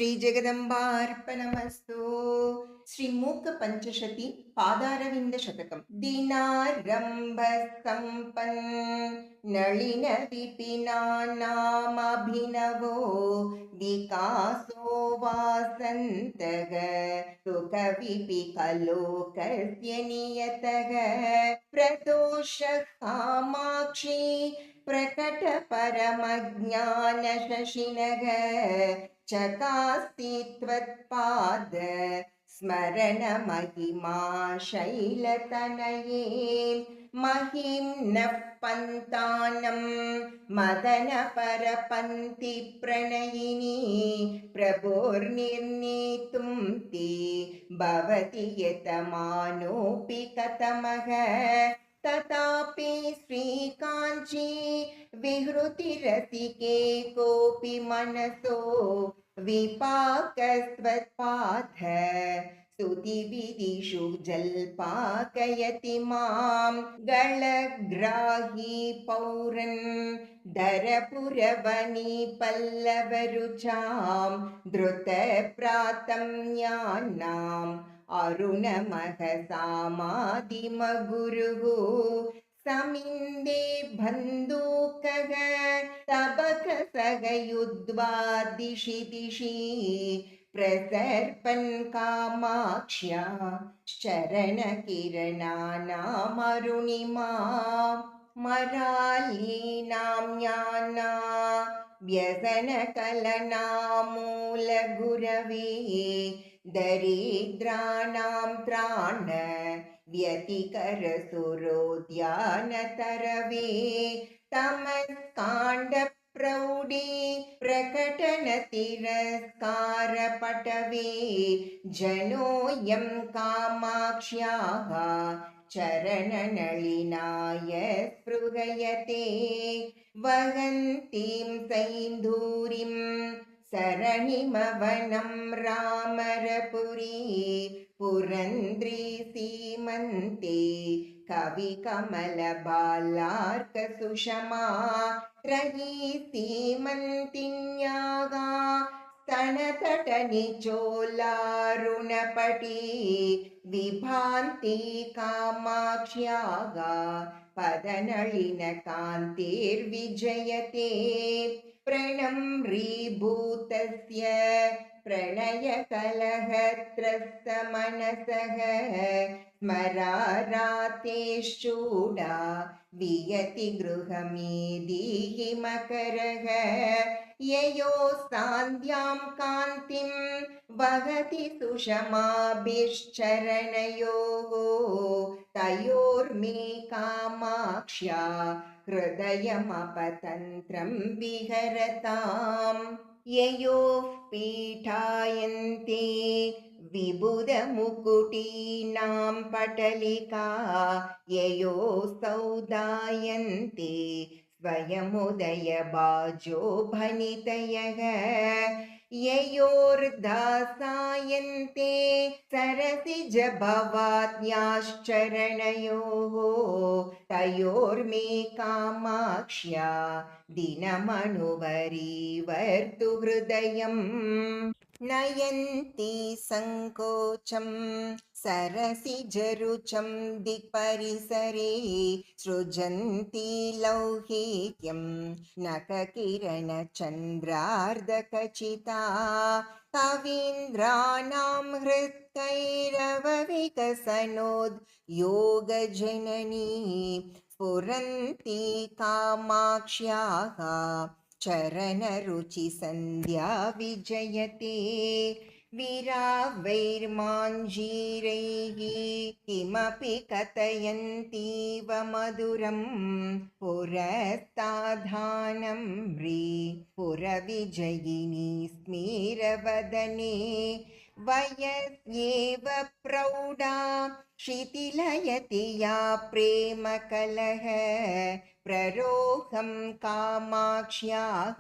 श्रीजगदम्बार्पणमस्तु। श्रीमूकपञ्चशती पादारविन्दशतकम्। दिनारम्भसम्पन् नलिनविपिनानामभिनवो विकासो वासन्तः सुखविपिकलोकस्य नियतः प्रदोषः कामाक्षी प्रकटपरमज्ञानशशिनः चकास्ति त्वत्पाद स्मरणमहिमा शैलतनये महिम्नः पन्तानं मदनपरपन्तिप्रणयिनी प्रभोर्निर्णेतुं ते भवति यतमानोऽपि कथमः तथापि श्रीकाञ्ची विहृतिरसिके कोऽपि मनसो विपाकस्त्वत्पाद स्तुतिविधिषु जल्पाकयति मां गलग्राही पौरन् धरपुरवनी पल्लवरुचां धृतप्रातं ज्ञानाम् अरुणमहसामादिमगुरुः समिन्दे बन्धूकः तबकसहयुद्वा दिशि दिशि प्रसर्पन् कामाक्ष्या चरणकिरणानामरुणिमा मरालीनां ज्ञाना व्यसनकलनामूलगुरवे दरिद्राणां त्राण व्यतिकरसुरोद्यानतरवे तमस्काण्डप्रौढे प्रकटनतिरस्कारपटवे जनोऽयं कामाक्ष्याः चरणनलिनाय स्पृहयते वहन्तीं सैन्धूरीं सरणिमवनं रामरपुरी पुरन्द्री सीमन्ते कविकमलबालार्कसुषमा त्रयी सीमन्तिन्यागा स्तनतटनिचोलारुणपटी विभान्ति कामाक्ष्याः पदनलिनकान्तिर्विजयते प्रणम्रीभूतस्य प्रणयकलहत्रस्तमनसः स्मरारातेश्चूडा वियति गृहमेदीहि मकरः ययो सान्ध्यां कान्तिं वहति सुषमाभिश्चरणयोः तयोर्मे कामाक्ष्या हृदयमपतन्त्रं विहरताम् ययोः पीठायन्ते विबुधमुकुटीनां पटलिका ययो सौदायन्ते स्वयमुदयबाजो भनितयः ययोर्दासायन्ते सरसिजभवाद्याश्चरणयोः तयोर्मे कामाक्ष्या दिनमनुवरीवर्तु हृदयम् नयन्ति सङ्कोचं सरसिजरुचं दिक्परिसरे सृजन्ति लौहित्यं नखकिरणचन्द्रार्धकचिता कवीन्द्राणां हृत्कैरवविकसनोद्योगजननी स्फुरन्ति कामाक्ष्याः चरणरुचिसन्ध्या विजयते विरावैर्माञ्जीरैः किमपि कथयन्तीव मधुरं पुरस्ताधानं पुरविजयिनी स्मिरवदने वयस्येव प्रौढा शिथिलयति या प्रेमकलह प्ररोहं कामाक्ष्याः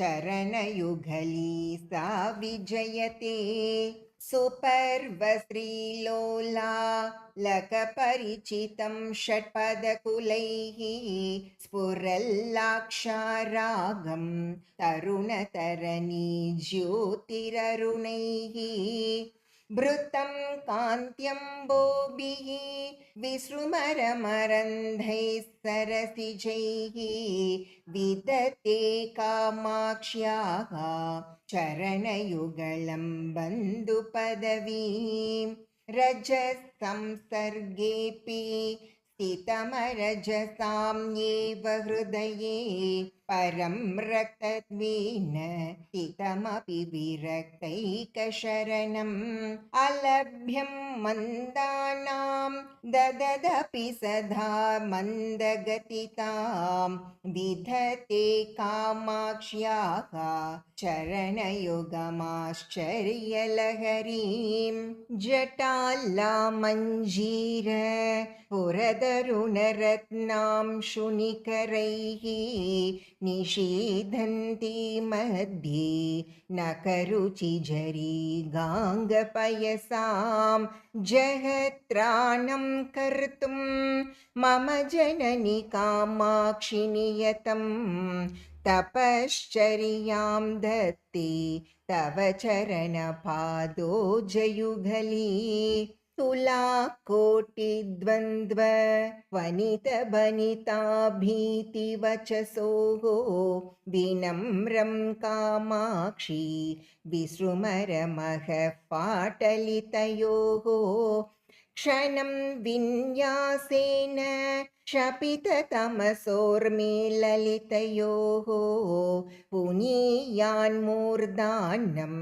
चरणयुगली सा विजयते सुपर्वश्रीलोला लकपरिचितं षट्पदकुलैः स्फुरल्लाक्षारागं तरुणतरणी ज्योतिररुणैः भृतं कान्त्यम्बोभिः विसृमरमरन्ध्रैः सरसिजैः विदते कामाक्ष्याः चरणयुगलं बन्धुपदवीं रजसंसर्गेऽपि स्थितमरजसाम्येव हृदये परं रक्तत्वेन स्थितमपि विरक्तैकशरणम् अलभ्यं मन्दानां दददपि सदा मन्दगतितां विधते कामाक्ष्याः चरणयुगमाश्चर्यलहरीं जटालामञ्जीर पुरदरुणरत्नां शुनिकरैः निषीदन्ति मध्ये नखरुचिजरी गाङ्गपयसां जगत्राणं कर्तुं मम जननि कामाक्षि नियतं तपश्चर्यां दत्ते तव चरणपादो जयुगली तुलाकोटिद्वन्द्व वनितबनिता भीतिवचसोः विनम्रं कामाक्षि विसृमरमः पाटलितयोः क्षणं विन्यासेन शपिततमसोर्मिललितयोः पुनीयान्मूर्धान्नं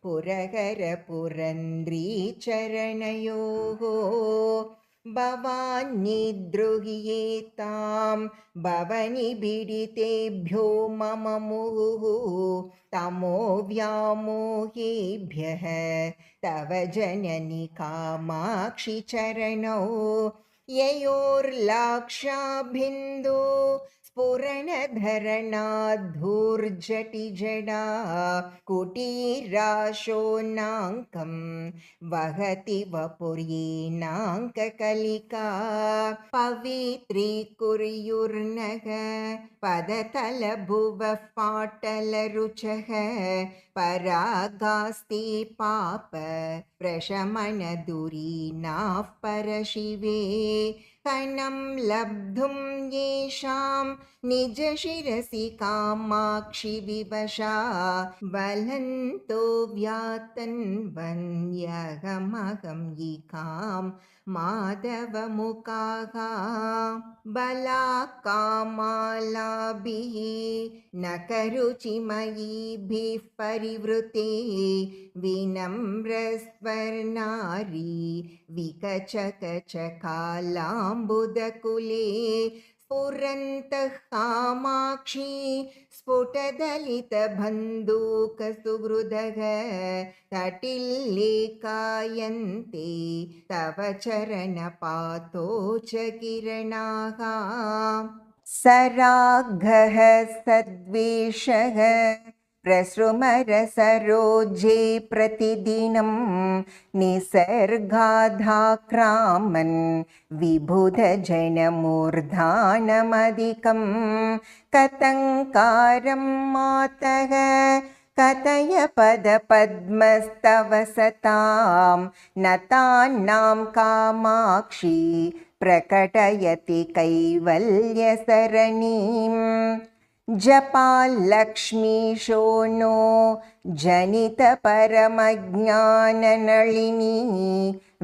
पुरहरपुरन्द्रीचरणयोः भवान्निद्रुह्येतां भवनिबिडितेभ्यो मम मुहुः तमो व्यामोहेभ्यः तव जननि कामाक्षि चरणौ ययोर्लाक्षाबिन्दु स्फुरणधरणाद्धूर्जटिजडा कुटीराशोनाङ्कं वहति वपुर्येनाङ्ककलिका पवित्रीकुर्युर्नः पदतलभुवः पाटलरुचः परागास्ते पाप प्रशमनदुरीनाः परशिवे कनं लब्धुं येषां निजशिरसि कामाक्षि विवशा बलन्तो व्यातन्वन्यहमहं यिकां माधवमुखाः बलाकामालाभिः नखरुचिमयीभिः परिवृते विनम्रस्वर्णारी विकचकचकालाम्बुदकुले स्फुरन्तः कामाक्षी स्फुटदलितबन्धूकसुहृदः तटिल्लेखायन्ते तव चरणपातो च किरणाः सरागः सद्वेषः प्रसृमरसरोजे प्रतिदिनं निसर्गाधाक्रामन् विबुधजनमूर्धानमधिकं कतङ्कारं मातः कथय पदपद्मस्तव सतां नतानां कामाक्षी प्रकटयति कैवल्यसरणीम् जपालक्ष्मीशो नो जनितपरमज्ञाननलिनी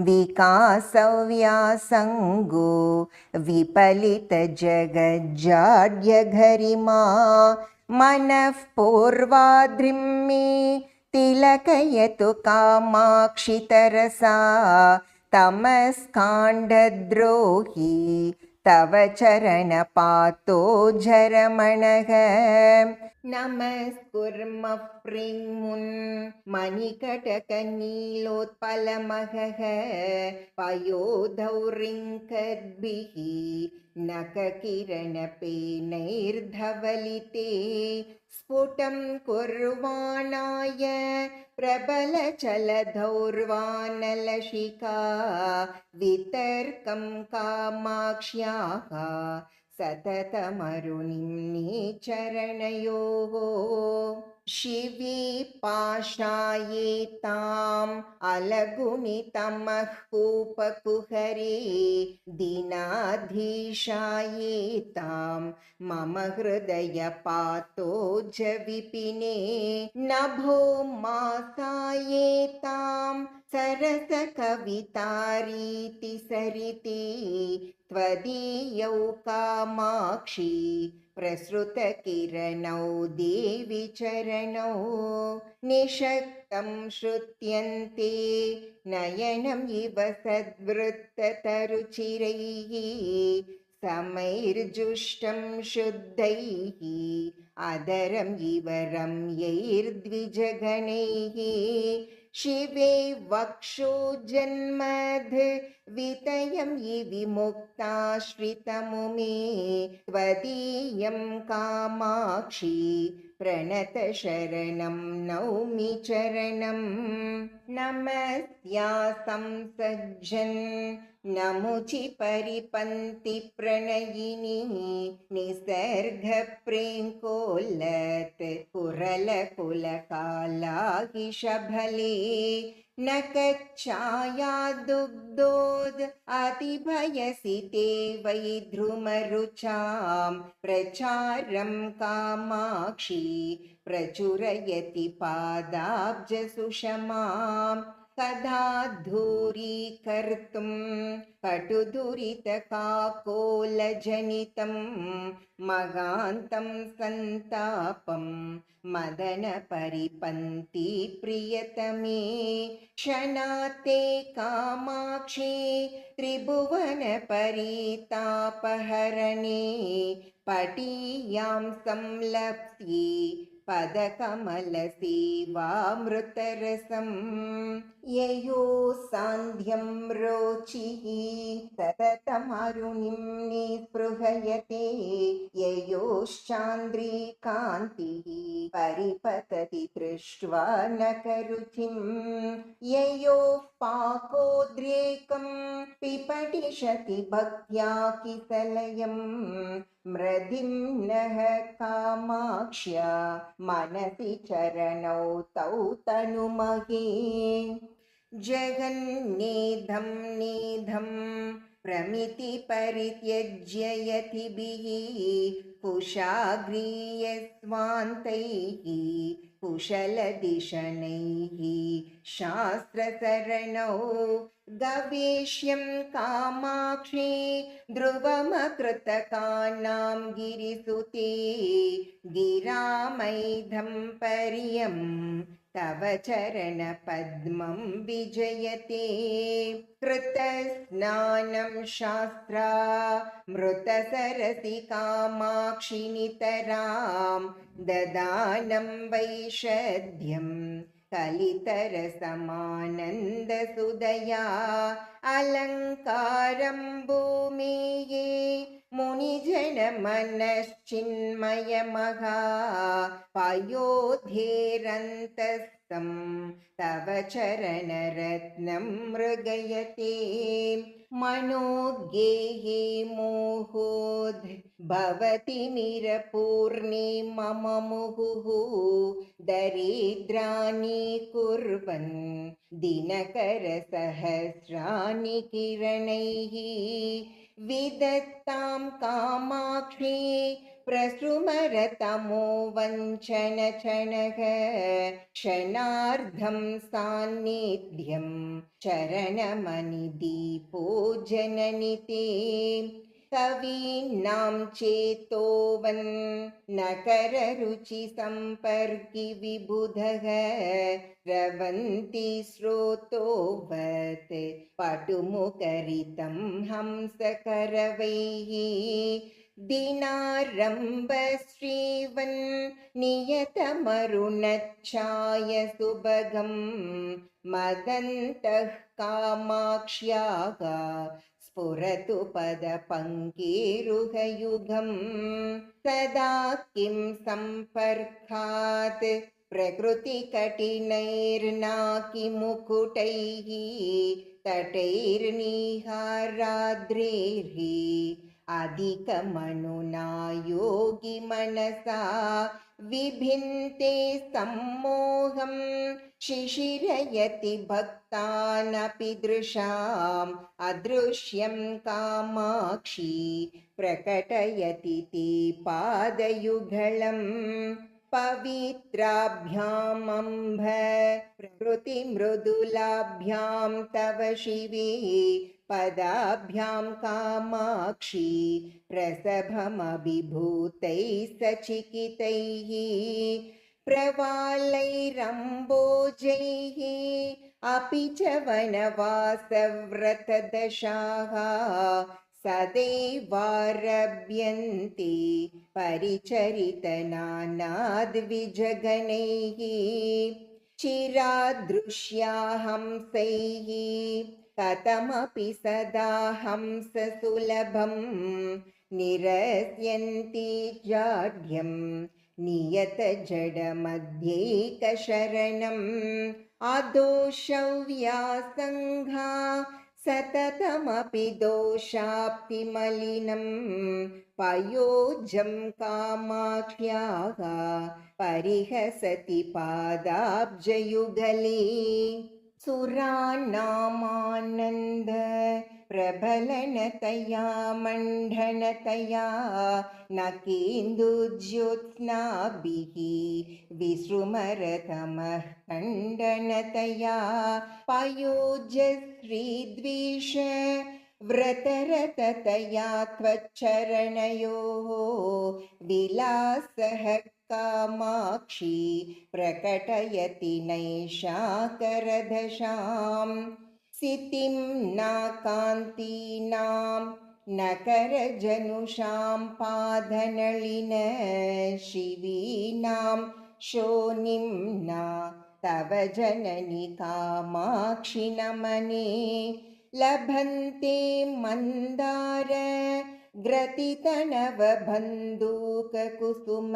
विकासव्यासङ्गो विपलितजगज्जाड्यघरिमा मनः पूर्वाद्रिं मे तिलकयतु कामाक्षि तरसा तमस्काण्डद्रोही तव चरणपातो जरमणः नमस्कुर्मः प्रिङ्मुन् मणिकटकनीलोत्पलमहः पयोधौरिङ्कद्भिः नखकिरणपेनैर्धवलिते स्फुटं कुर्वाणाय प्रबलचलधौर्वानलशिखा वितर्कं कामाक्ष्याः सततमरुणिम्नि चरणयोः शिवे पाशायेताम् अलगुणितमः कूपकुहरे दीनाधीशायेतां मम हृदयपातोज विपिने नभो मासायेतां सरसकवितारीति सरिते त्वदीयौ कामाक्षी प्रसृतकिरणौ देवि चरणौ निषक्तं श्रुत्यन्ते नयनम् इव सद्वृत्ततरुचिरैः समैर्जुष्टं शुद्धैः अदरम् इव रम्यैर्द्विजगणैः शिवे वक्षोजन्मध वितयम् विमुक्ताश्रितमुमे त्वदीयं कामाक्षी प्रणतशरणं नौमि चरणं नमस्यासं सज्जन् नमुचि परिपन्ति प्रणयिनी निसर्गप्रेङ्कोल्लत् कुरलकुलकालाहिषभले न कच्छाया दुग्धोद अतिभयसि ते वै ध्रुमरुचां प्रचारं कामाक्षी प्रचुरयति पादाब्जसुषमाम् कदा दूरीकर्तुं कटुदुरितकाकोलजनितं मगान्तं सन्तापं मदनपरिपन्ति प्रियतमे क्षणाते कामाक्षी त्रिभुवनपरितापहरणे पटीयां संलप्स्ये पदकमलसेवामृतरसं ययो सान्ध्यं रोचिः सततमरुणिं निस्पृहयते ययोश्चान्द्रीकान्तिः परिपतति दृष्ट्वा नखरुचिं ययोः पाकोद्रेकं पिपटिषति भक्त्या किसलयं मृदिं नः कामाक्ष्या मनसि चरणौ तौ तनुमहे जगन्नेधं नेधं प्रमिति परित्यज्य यतिभिः कुशाग्रीयस्वान्तैः कुशलदिशनैः शास्त्रसरणौ गवेष्यं कामाक्षी ध्रुवमकृतकानां गिरिसुते गिरामैधं पर्यं तव चरणपद्मं विजयते कृतस्नानं शास्त्रा मृतसरसि कामाक्षि नितरां ददानं वैषध्यं कलितरसमानन्दसुदया अलङ्कारं भूमेये मुनिजनमनश्चिन्मयमहा पयोधेरन्तस्थं तव चरणरत्नं मृगयते मनोज्ञेहे मोहोद् भवति निरपूर्णे मम मुहुः दरिद्राणि कुर्वन् दिनकरसहस्राणि किरणैः विदत्तां कामाक्षी प्रसृमरतमो वञ्चनचणः क्षणार्धं सान्निध्यं चरणमणिदीपो जननि ते कवीनां चेतोवन् नकररुचिसम्पर्कि विबुधः रवन्ति स्रोतोवत् पटुमुखरितं हंसकरवैः दिनारम्भश्रीवन् नियतमरुणच्छाय सुभगं मदन्तः कामाक्ष्याः स्फुरतु पदपङ्केरुहयुगं सदा किं सम्पर्कात् प्रकृतिकठिनैर्नाकिमुकुटैः तटैर्निहाराद्रैः अधिकमनुना योगी मनसा विभिन्ते सम्मोहं शिशिरयति भक्तानपि दृशाम् अदृश्यं कामाक्षी प्रकटयति ते पादयुगळम् पवित्राभ्यामम्भ प्रकृतिमृदुलाभ्यां तव शिवे पदाभ्यां कामाक्षी प्रसभमभिभूतैः सचिकितैः प्रवालैरम्बोजैः अपि च वनवासव्रतदशाः सदैवारभ्यन्ते परिचरितनानाद्विजगणैः चिरादृश्या हंसैः कथमपि सदा हंससुलभं निरस्यन्ति जाड्यं नियतजडमध्यैकशरणम् अदोषव्यासङ्घा सततमपि दोषाप्तिमलिनं पयोजं कामाक्ष्याः परिहसति पादाब्जयुगले सुरानामानन्द प्रबलनतया मण्डनतया न केन्दुज्योत्स्नाभिः विसृमरतमः खण्डनतया पयोजश्रीद्वेष व्रतरततया त्वच्चरणयोः विलासः कामाक्षी प्रकटयति नैषाकरदशां सितिं नाकान्तीनां नकरजनुषां पादनलिन शिवीनां शोनिम्ना तव जननि कामाक्षि नमने लभन्ते मन्दार ग्रथितनवबन्धूककुसुम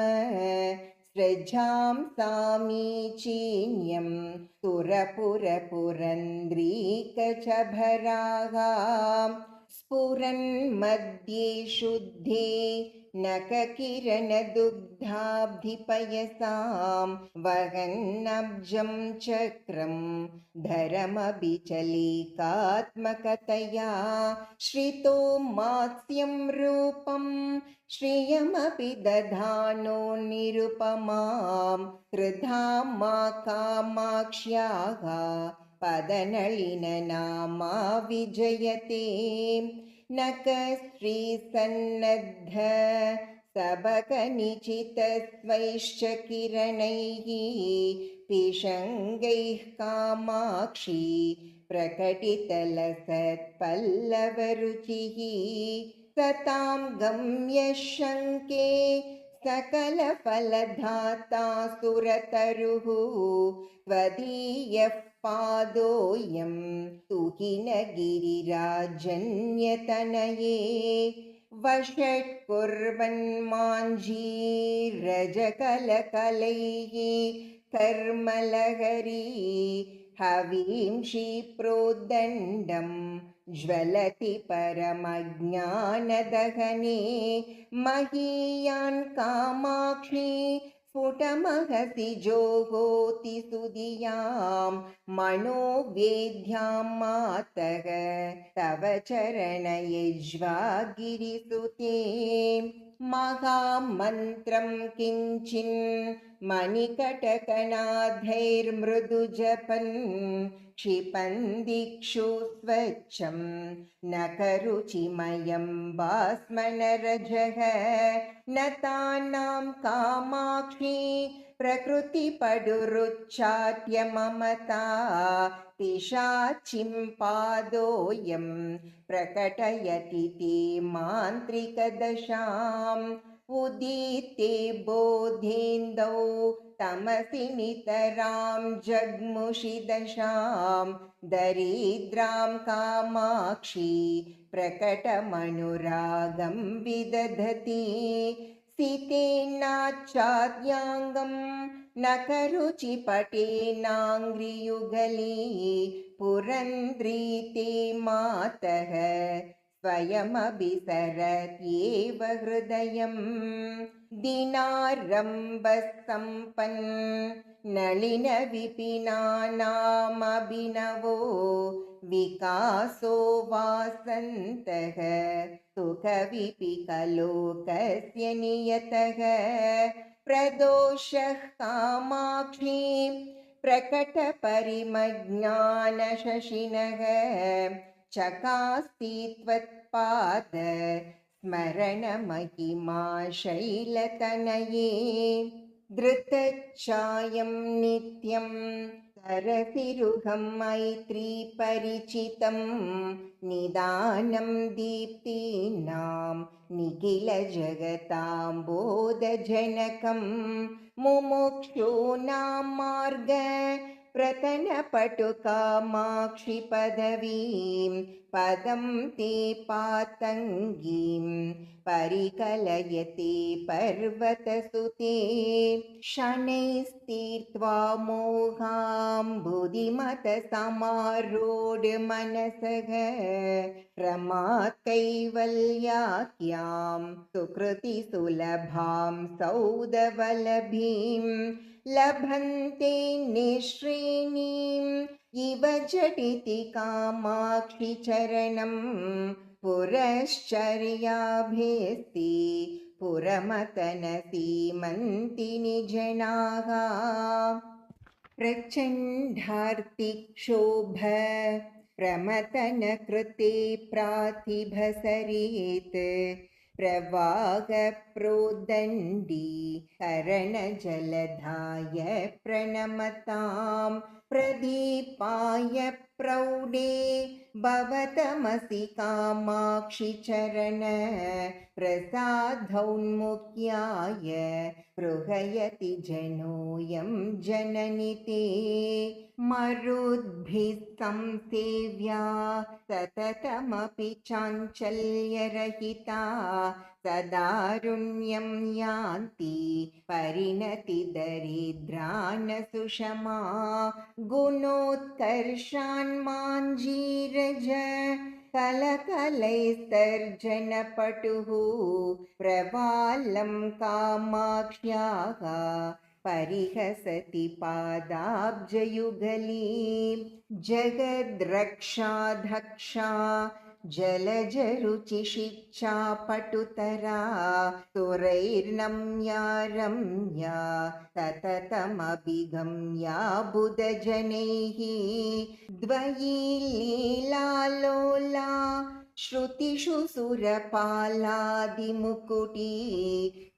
स्रजां सामीचीन्यं सुरपुरपुरन्द्रीकचभराः स्फुरन्मध्ये शुद्धे नखकिरणदुग्धाब्धिपयसां वहन्नब्जं चक्रं धरमभिचलीकात्मकतया श्रितो मात्स्यं रूपं श्रियमपि दधानो निरुपमां त्रिधामा कामाक्ष्याः पदनलिननामा विजयते नखश्रीसन्नद्ध सबकनिचितस्वैश्च किरणैः पिशङ्गैः कामाक्षी प्रकटितलसत्पल्लवरुचिः सतां गम्यशङ्के सकलफलधाता सुरतरुः त्वदीयः पादोऽयं तुहिनगिरिराजन्यतनये वषट्कुर्वन्माञ्जीरजकलकलैः कर्मलहरी हवींषि प्रोद्दण्डं ज्वलति परमज्ञानदहने महीयान् कामाक्षी स्फुटमहसि जोहोति सुधियां मनोवेद्यां मातः तव चरणयज्वा गिरिसुते महामन्त्रं किञ्चिन् मणिकटकनाथैर्मृदुजपन् क्षिपन्दिक्षु स्वच्छं नखरुचिमयं भास्मनरजः नतानां कामाक्षी प्रकृतिपडुरुच्चाट्य ममता पिशाचिं पादोऽयं प्रकटयति ते मान्त्रिकदशाम् उदिते बोधेन्दौ तमसि नितरां जग्मुषि दशां दरिद्रां कामाक्षी प्रकटमनुरागं विदधति सितेन्नाच्छाद्याङ्गं न करुचि पटेनाङ्घ्रियुगली पुरन्द्री ते मातः स्वयमभिसरत्येव हृदयं दिनारम्भसम्पन् नलिनविपिनानामभिनवो विकासो वासन्तः सुखविपिकलोकस्य नियतः प्रदोषः कामाक्षीं प्रकटपरिमज्ञानशशिनः चकास्ति त्वत्पाद स्मरणमहिमा शैलतनये धृतच्छायं नित्यं सरसिरुहं मैत्रीपरिचितं निदानं दीप्तीनां निखिलजगतां बोधजनकं मुमुक्षूणां मार्ग प्रतनपटुकामाक्षिपदवीं पदं ते पातङ्गीं परिकलयते पर्वतसुते शनैस्तीर्त्वा मोहाम्बुधिमतसमारूढमनसः रमाकैवल्याख्यां सुकृतिसुलभां सौदवलभीं लभन्ते निःश्रेणीम् इव झटिति कामाक्षि चरणं पुरश्चर्याभेस्ति पुरमतनसीमन्तिनि जनाः प्रचण्डार्तिक्षोभ प्रमतनकृते प्रातिभसरेत् प्रवाहप्रोदण्डी करणजलधाय प्रणमतां प्रदीपाय प्रौढे भवतमसि कामाक्षि चरण प्रसादौन्मुख्याय बृहयति जनोऽयं जननि ते मरुद्भिः संसेव्या सततमपि चाञ्चल्यरहिता सदारुण्यं यान्ति परिणतिदरिद्रान् सुषमा गुणोत्कर्षान्माञ्जीरज कलकलैस्तर्जनपटुः प्रवालं कामाक्ष्याः परिहसति पादाब्जयुगलीं जगद्रक्षाधक्षा जलजरुचिशिक्षा पटुतरा सुरैर्नम्या रम्या सततमभिगम्या बुधजनैः द्वयी लीलालोला श्रुतिषु सुरपालादिमुकुटी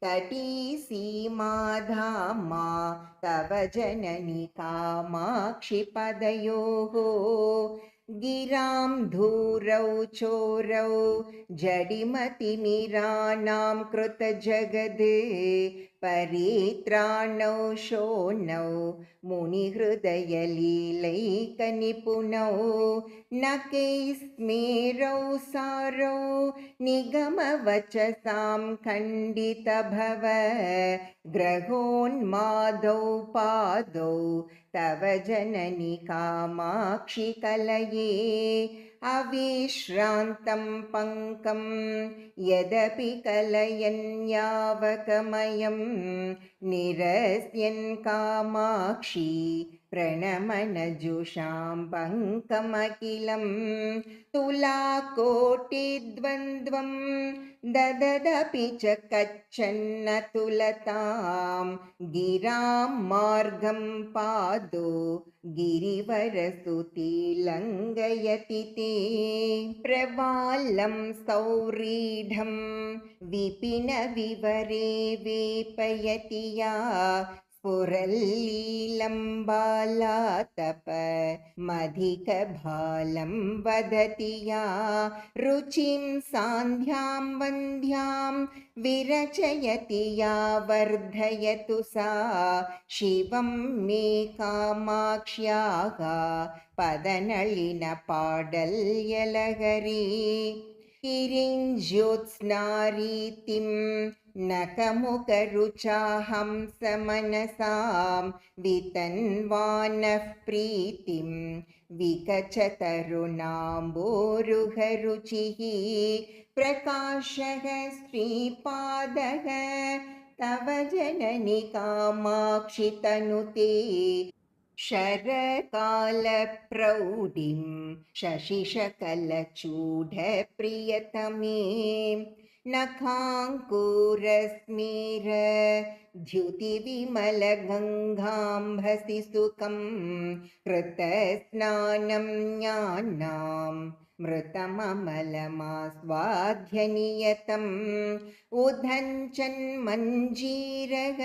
तटी सीमाधामा तव जननि कामाक्षि पदयोः गिरां धूरौ चोरौ जडिमतिमिराणां कृतजगद् परित्राणौ शोणौ मुनिहृदयलीलैकनिपुणौ नखैस्मेरौ सारौ निगमवचसां खण्डितभव ग्रहोन्मादौ पादौ तव जननि कामाक्षि कलये अविश्रान्तं पङ्कं यदपि कलयन्यावकमयं निरस्यन् कामाक्षि प्रणमनजुषां पङ्कमखिलं तुलाकोटिद्वन्द्वं दददपि च कच्छन्न तुलतां गिरां मार्गं पादो गिरिवरस्तुति लङ्घयति ते प्रवालं सौरीढं विपिनविवरे वेपयति या स्फुरल्लीलं बालातप मधिकभालं वदति या रुचिं सान्ध्यां वन्द्यां विरचयति या वर्धयतु सा शिवं मे कामाक्ष्याः पदनलिनपाडल्यलहरी किरिञ्ज्योत्स्नारीतिं नखमुखरुचाहंसमनसां वितन्वानः प्रीतिं विकचतरुणाम्बोरुहरुचिः प्रकाशः श्रीपादः तव जननि कामाक्षि तनुते शरकालप्रौढिं शशिशकलचूडप्रियतमे नखाङ्कुरस्मेर द्युतिविमलगङ्गाम्भसि सुखं कृतस्नानं ज्ञानां मृतममलमास्वाद्य उदञ्चन्मञ्जीरः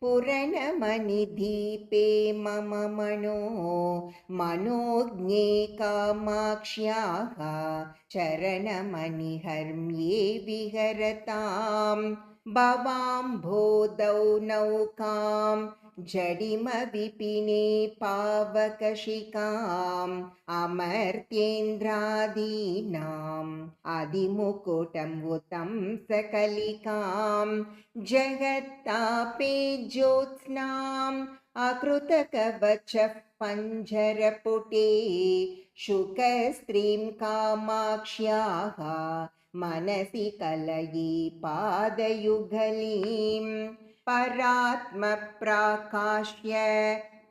पुरणमणिदीपे मम मनोज्ञे कामाक्ष्याः चरणमणिहर्म्ये विहरतां भवाम्भोदौ नौकां जडिमविपिने पावकशिखाम् अमर्त्येन्द्रादीनाम् आदिमुकुटं उतं सकलिकां जगत्तापे ज्योत्स्नाम् अकृतकवचः पञ्जरपुटे शुकस्त्रीं कामाक्ष्याः मनसि कलयि पादयुगलीं परात्मप्राकाश्य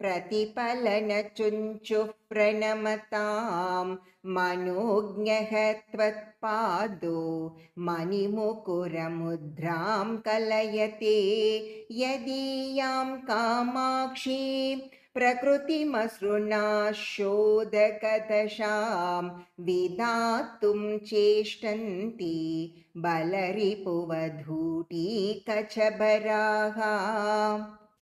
प्रतिफलनचुञ्चुः प्रणमतां मनोज्ञः त्वत्पादो मणिमुकुरमुद्रां कलयते यदीयां कामाक्षी प्रकृतिमसृणा शोधकदशां विधातुं चेष्टन्ति बलरिपुवधूटी कचभराः